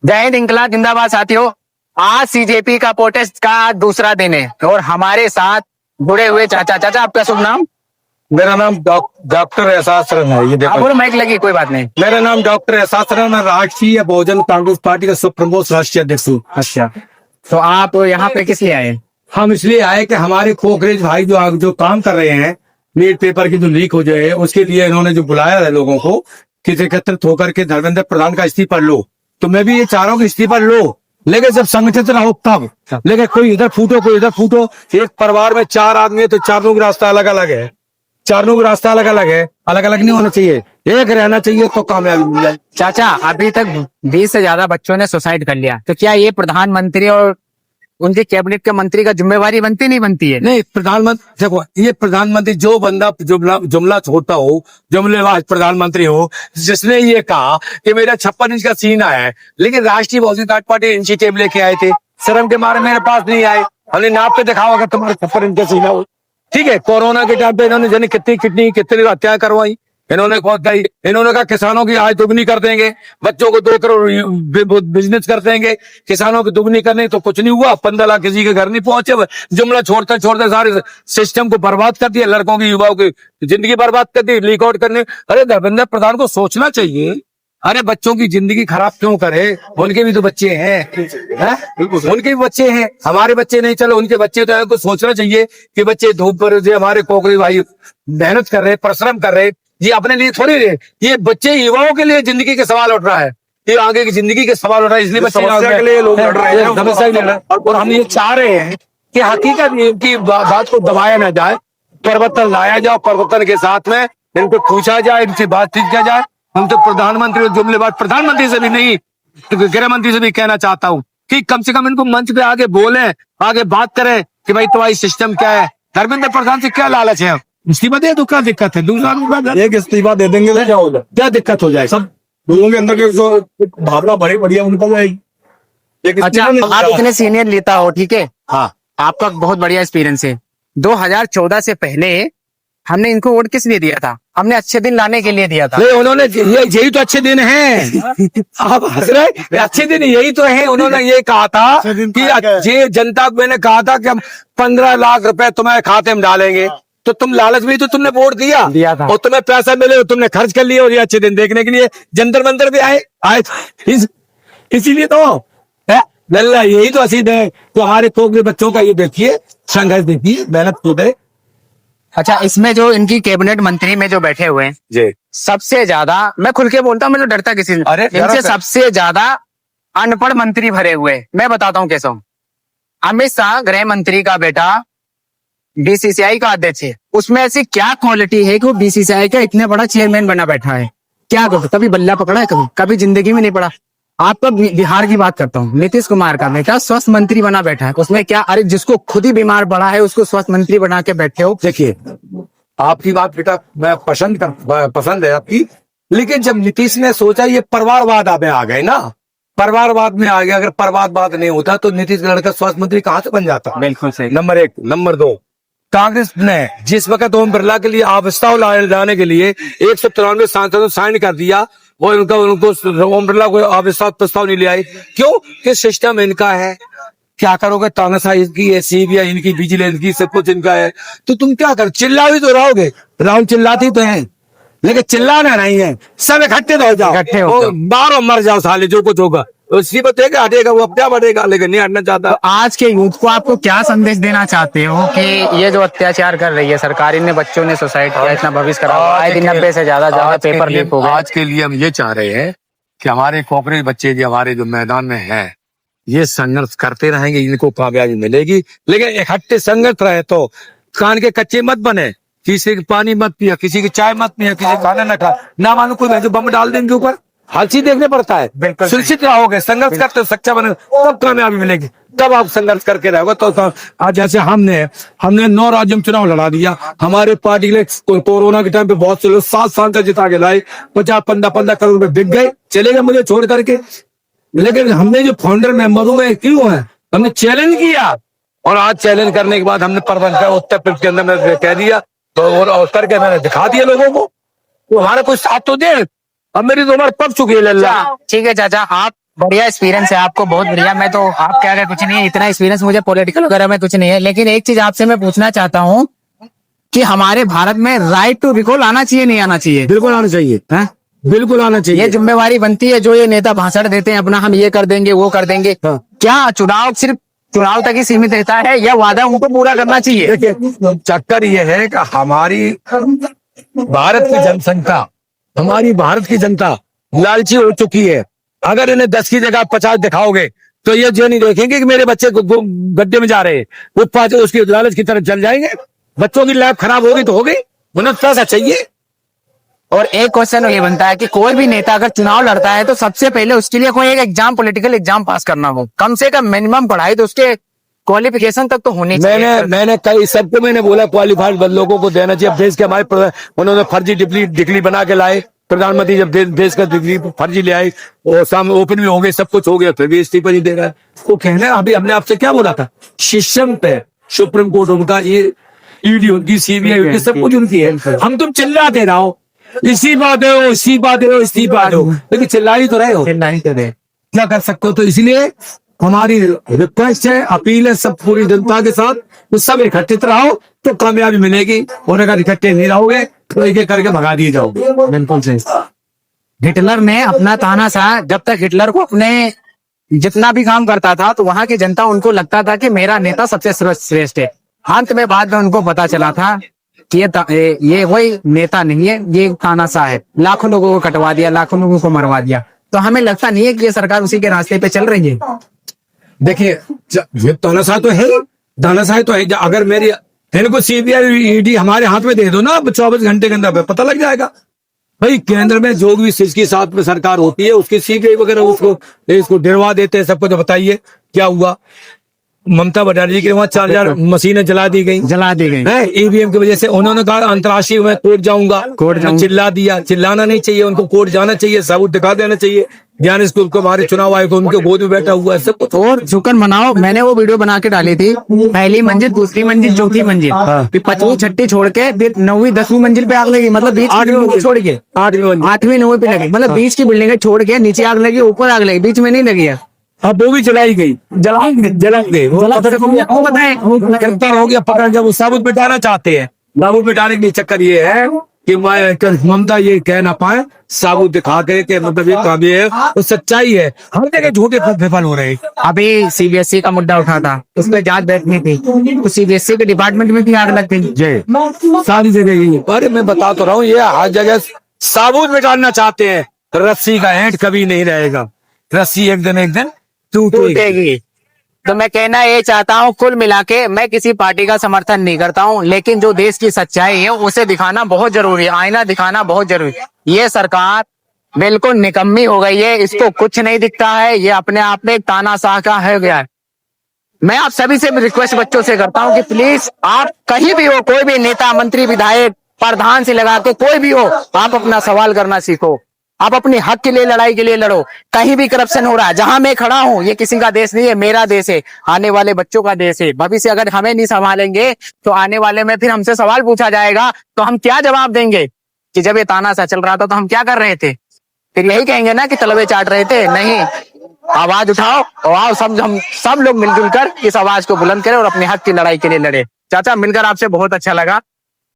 जय हिंद, इंकलाब जिंदाबाद साथियों। आज सीजेपी का प्रोटेस्ट का दूसरा दिन है और हमारे साथ जुड़े हुए चाचा। चाचा, आपका शुभ नाम? मेरा नाम डॉक्टर एहसास रन है। ये देखो, आपको माइक लगी, कोई बात नहीं। मेरा नाम डॉक्टर एहसास रन है। राष्ट्रीय बहुजन कांग्रेस पार्टी का सब प्रमुख राष्ट्रीय अध्यक्ष हूँ। अच्छा, तो आप यहाँ पे किस लिए आए? हम इसलिए आए कि हमारे कोकरेज भाई जो काम कर रहे हैं, नीट पेपर की जो लीक हो जाए, उसके लिए इन्होंने जो बुलाया है लोगों को कि एकत्रित होकर के धर्मेंद्र प्रधान का इस्तीफा लो। तो मैं भी ये चाह रहा हूँ कि इस्तीफा लो, लेकिन जब संगठित रहो तब। लेकिन कोई इधर फूटो कोई इधर फूटो। एक परिवार में 4 आदमी है तो चारों का रास्ता अलग अलग है। चारों का रास्ता अलग अलग है, अलग अलग नहीं होना चाहिए, एक रहना चाहिए तो कामयाबी मिल जाए। चाचा, अभी तक 20 से ज्यादा बच्चों ने सुसाइड कर लिया, तो क्या ये प्रधानमंत्री और उनके कैबिनेट के मंत्री का जिम्मेवारी बनती नहीं बनती है? नहीं, प्रधानमंत्री देखो, ये प्रधानमंत्री जो बंदा जुमला छोड़ता हो, जुमलेबाज प्रधानमंत्री हो, जिसने ये कहा कि मेरा 56 इंच का सीना है, लेकिन राष्ट्रीय बहुजन पार्टी इंची टेप लेके आए थे, शर्म के मारे मेरे पास नहीं आए। हमने नाप पे दिखाओ अगर तुम्हारा 56 इंच का सीना हो। ठीक है, कोरोना के टाइम पे इन्होंने जाने कितनी हत्या करवाई। इन्होंने कहा किसानों की आय दुगनी कर देंगे, बच्चों को 2 करोड़ बिजनेस कर देंगे, किसानों की दुगनी करने तो कुछ नहीं हुआ। 15 लाख किसी के घर नहीं पहुंचे। जुमला छोड़ते छोड़ते सारे सिस्टम को बर्बाद कर दिया, लड़कों की युवाओं की जिंदगी बर्बाद कर दी, लीक आउट करने। अरे धर्मेंद्र प्रधान को सोचना चाहिए, अरे बच्चों की जिंदगी खराब क्यों करे? उनके भी तो बच्चे हैं, उनके भी बच्चे हैं, हमारे बच्चे नहीं, चलो उनके बच्चे तो है। कुछ सोचना चाहिए कि बच्चे धूप पर जो हमारे कोकरी भाई मेहनत कर रहे, परिश्रम कर रहे, ये अपने लिए थोड़ी है, ये बच्चे युवाओं के लिए जिंदगी के सवाल उठ रहा है, ये आगे की जिंदगी के सवाल उठ रहा है, इसलिए बच्चे के लिए लोग लड़ रहे हैं, समस्या के लिए। और हम ये चाह रहे हैं कि हकीकत की बात को दबाया ना जाए, परिवर्तन लाया जाए, परिवर्तन के साथ में इनको पूछा जाए, इनसे बातचीत किया जाए। हम तो प्रधानमंत्री जुमलेबाज प्रधानमंत्री से भी नहीं, गृह मंत्री से भी कहना चाहता हूँ कि कम से कम इनको मंच पे आगे बोले, आगे बात करें कि भाई तुम्हारी सिस्टम क्या है। धर्मेंद्र प्रधान से क्या लालच है? इस्तीफा दे तो क्या दिक्कत है? दूसरा एक इस्तीफा दे देंगे तो क्या दिक्कत हो जाए? सब लोगों के अंदर की भावना बड़ी बढ़िया उनका जाएगी। अच्छा, आप इतने सीनियर लेता हो, ठीक है, हाँ, आपका बहुत बढ़िया एक्सपीरियंस है। 2014 से पहले हमने इनको वोट किस लिए दिया था? हमने अच्छे दिन लाने के लिए दिया था। नहीं, उन्होंने यही तो अच्छे दिन हैं। आप हंस रहे, अच्छे दिन यही तो है। उन्होंने ये कहा था कि ये जनता को मैंने कहा था कि हम 15 लाख रुपए तुम्हारे खाते में डालेंगे, तो तुम लालच में तो तुमने वोट दिया था, और तुम्हें पैसा मिले तुमने खर्च कर लिया, और ये अच्छे दिन देखने के लिए जंतर मंतर भी आए इसीलिए तो लल्ला यही तो असली है। तो हमारे कोकरे बच्चों का ये देखिए, संघर्ष देखिए, मेहनत को दे। अच्छा, इसमें जो इनकी कैबिनेट मंत्री में जो बैठे हुए हैं जी, सबसे ज्यादा, मैं खुल के बोलता हूँ, मैं तो डरता किसी से, अरे इनसे सबसे ज्यादा अनपढ़ मंत्री भरे हुए। मैं बताता हूँ कैसा हूँ। अमित शाह गृह मंत्री का बेटा बीसीसीआई का अध्यक्ष है, उसमें ऐसी क्या क्वालिटी है कि वो बीसीसीआई का इतने बड़ा चेयरमैन बना बैठा है? क्या कभी बल्ला पकड़ा है? कभी जिंदगी में नहीं पड़ा। आपका बिहार की बात करता हूँ, नीतीश कुमार का बेटा स्वास्थ्य मंत्री बना बैठा है, उसमें क्या? अरे जिसको खुद ही बीमार पड़ा है उसको स्वास्थ्य मंत्री बना के बैठे हो। देखिए, आपकी बात बेटा मैं पसंद है आपकी, लेकिन जब नीतीश ने सोचा, ये परिवारवाद में आ गए ना, परिवारवाद में आ गया। अगर परिवारवाद नहीं होता तो नीतीश का लड़का स्वास्थ्य मंत्री कहाँ से बन जाता? बिल्कुल सही। नंबर 1। नंबर 2, कांग्रेस ने जिस वक्त ओम बिरला के लिए प्रस्ताव लाने के लिए 193 सांसदों साइन कर दिया, और उनको ओम बिरला को प्रस्ताव नहीं ले आए। क्यों? कि सिस्टम इनका है। क्या करोगे? तानाशाही इनकी है, सीबीआई इनकी, विजिलेंस की, सब कुछ इनका है। तो तुम क्या कर, चिल्ला भी तो रहोगे। राहुल चिल्लाती तो है, लेकिन चिल्लाना नहीं है, सब इकट्ठे तो हो जाओ, बाहर मर जाओ साले, जो कुछ होगा उसी पर हटेगा, वो अपने आप हटेगा, लेकिन नहीं हटना चाहता। तो आज के यूथ को आपको क्या संदेश देना चाहते हो कि ये जो अत्याचार कर रही है सरकार, इनने बच्चों ने सुसाइड किया, इतना भविष्य खराब, आए दिन 90 से ज्यादा पेपर लीक हो गए। आज के लिए हम ये चाह रहे हैं कि हमारे कोकरेज बच्चे जो हमारे जो मैदान में हैं, ये संघर्ष करते रहेंगे, इनको कामयाबी मिलेगी, लेकिन इकट्ठे संघर्ष रहे तो कान के कच्चे मत बने, किसी की पानी मत पिया, किसी की चाय मत पिया, किसी खाना न खा, ना मानो कोई जो बम डाल देंगे ऊपर, हर चीज देखने पड़ता है। सुरक्षित रहोगे, संघर्ष करते हो, सच्चा बने, तब कामयाबी मिलेगी। तब आप संघर्ष करके रहोगे तो आज जैसे हमने 9 राज्यों में चुनाव लड़ा दिया, हमारे पार्टी ने कोरोना के टाइम पे बहुत से लोग 7 साल तक जिता के लाए, 50-15 करोड़ रुपए बिक गए, चले गए मुझे छोड़ करके। लेकिन हमने जो फाउंडर मेंबरों में क्यों है, हमने चैलेंज किया, और आज चैलेंज करने के बाद हमने प्रबंध उत्तर प्रदेश के अंदर मैंने कह दिया, तो और करके मैंने दिखा दिया लोगों को, तो हमारा कोई साथ तो दे। अब मेरी तो उम्र पक चुकी है लल्ला। ठीक है चाचा, आप बढ़िया एक्सपीरियंस है आपको, बहुत बढ़िया। मैं तो आपके आगे कुछ नहीं है, इतना एक्सपीरियंस मुझे पॉलिटिकल वगैरह में कुछ नहीं है। लेकिन एक चीज आपसे मैं पूछना चाहता हूँ कि हमारे भारत में राइट टू रिकॉल आना चाहिए नहीं आना चाहिए? बिल्कुल आना चाहिए, हाँ? बिल्कुल आना चाहिए। ये जिम्मेवारी बनती है जो ये नेता भाषण देते हैं अपना, हम ये कर देंगे वो कर देंगे। हाँ। क्या चुनाव सिर्फ चुनाव तक ही सीमित रहता है या वादा उनको पूरा करना चाहिए? देखिए, चक्कर ये है कि हमारी भारत की जनसंख्या, हमारी भारत की जनता लालची हो चुकी है। अगर इन्हें 10 की जगह 50 दिखाओगे तो ये जो नहीं देखेंगे कि मेरे बच्चे गड्ढे में जा रहे हैं, फुटपाथ उसकी लालच की तरफ चल जाएंगे। बच्चों की लाइफ खराब होगी तो होगी, उन्हें पैसा चाहिए। और एक क्वेश्चन ये बनता है कि कोई भी नेता अगर चुनाव लड़ता है तो सबसे पहले उसके लिए कोई एक एग्जाम, पॉलिटिकल एग्जाम पास करना हो, कम से कम मिनिमम पढ़ाई तो उसके क्वालिफिकेशन तक तो होनी चाहिए। मैंने कई सबको मैंने बोला क्वालिफाइड लोगों को देना चाहिए। अब देश के हमारे उन्होंने फर्जी डिग्री बना के लाए प्रधानमंत्री, जब देश का डिग्री फर्जी ले आए और सामने ओपन भी हो गए, सब कुछ हो गया, फिर भी इस्तीफा नहीं दे रहा है। वो कहना है, अभी हमने आपसे क्या बोला था, शिष्यम पे सुप्रीम कोर्ट उनका, ये ईडी उनकी, सीबीआई उनकी, सब कुछ उनकी है। हम तुम चिल्लाते रहो, इस्तीफा दो, इस्तीफा दो, इस्तीफा दो, लेकिन चिल्ला ही तो रहे हो, क्या कर सकते हो? तो इसलिए हमारी रिक्वेस्ट है, अपील है सब पूरी जनता के साथ, तो सब इकट्ठित रहो तो कामयाबी मिलेगी, और अगर इकट्ठे नहीं रहोगे तो एक एक करके भगा दिए जाओगे। बिल्कुल सही। हिटलर ने अपना तानाशाह, जब तक हिटलर को अपने जितना भी काम करता था तो वहां की जनता, उनको लगता था कि मेरा नेता सबसे श्रेष्ठ है। अंत में बाद में उनको पता चला था कि ये वही नेता नहीं है, ये तानाशाह है। लाखों लोगों को कटवा दिया, लाखों लोगों को मरवा दिया। तो हमें लगता नहीं है कि ये सरकार उसी के रास्ते पे चल रही है। देखिए, तानाशाह तो है, तानाशाह तो है। अगर मेरी इनको सीबीआई ईडी हमारे हाथ में दे दो ना 24 घंटे के अंदर, पता लग जाएगा भाई। केंद्र में जो भी इसकी साथ में सरकार होती है उसकी सीबीआई वगैरह इसको गिरवा देते हैं सबको। तो बताइए क्या हुआ? ममता बनर्जी के वहां 4000 मशीनें जला दी गई है ईवीएम की वजह से। उन्होंने कहा अंतर्राष्ट्रीय में कोर्ट जाऊंगा, चिल्ला दिया। चिल्लाना नहीं चाहिए, उनको कोर्ट जाना चाहिए, सबूत दिखा देना चाहिए। ज्ञान स्कूल को हमारे चुनाव आयोग उनके गोद में बैठा हुआ है सब कुछ। और शुक्र मनाओ, मैंने वो वीडियो बना के डाली थी, पहली मंजिल, दूसरी मंजिल, चौथी मंजिल, फिर 5वीं 6ठी छोड़ के फिर 9वीं 10वीं मंजिल पे आग लगी। मतलब बीच 8वीं छोड़ के 8वीं 9वीं पे लगी, मतलब बीच की बिल्डिंग छोड़ के नीचे आग लगी, ऊपर आग लगी, बीच में नहीं लगी है। अब वो भी जलाई गई, जलाएंगे बताए गिरफ्तार हो गया, पकड़। जब वो साबुत मिटाना चाहते हैं, साबुत मिटाने के चक्कर ये है कि ममता ये कह ना पाए साबुत दिखा के मतलब ये काम ये है, तो सच्चाई है। हर जगह झूठे विफल हो रहे हैं। अभी सीबीएसई का मुद्दा उठा था, उस पर जांच बैठनी थी, तो सीबीएसई के डिपार्टमेंट में भी आग लग गई। सारी जगह ही। अरे मैं बता तो रहा हूँ, ये हर जगह साबुत मिटाना चाहते हैं। रस्सी का ऐंठ कभी नहीं रहेगा, रस्सी एक दिन टूटेगी। तो मैं कहना ये चाहता हूँ, कुल मिला के मैं किसी पार्टी का समर्थन नहीं करता हूँ, लेकिन जो देश की सच्चाई है उसे दिखाना बहुत जरूरी है, आईना दिखाना बहुत जरूरी है। ये सरकार बिल्कुल निकम्मी हो गई है, इसको कुछ नहीं दिखता है, ये अपने आप में एक तानाशाह का है गया है। मैं आप सभी से रिक्वेस्ट बच्चों से करता हूँ कि प्लीज आप कहीं भी हो, कोई भी नेता, मंत्री, विधायक, प्रधान से लगा के कोई भी हो, आप अपना सवाल करना सीखो। आप अपने हक के लिए लड़ाई के लिए लड़ो। कहीं भी करप्शन हो रहा है, जहां मैं खड़ा हूं, ये किसी का देश नहीं है, मेरा देश है, आने वाले बच्चों का देश है। भविष्य अगर हमें नहीं संभालेंगे तो आने वाले में फिर हमसे सवाल पूछा जाएगा तो हम क्या जवाब देंगे कि जब ये तानाशाह चल रहा था तो हम क्या कर रहे थे? फिर यही कहेंगे ना कि तलवे चाट रहे थे। नहीं, आवाज उठाओ और आओ हम सब लोग मिलजुल कर इस आवाज को बुलंद करें और अपने हक की लड़ाई के लिए लड़े। चाचा, मिलकर आपसे बहुत अच्छा लगा।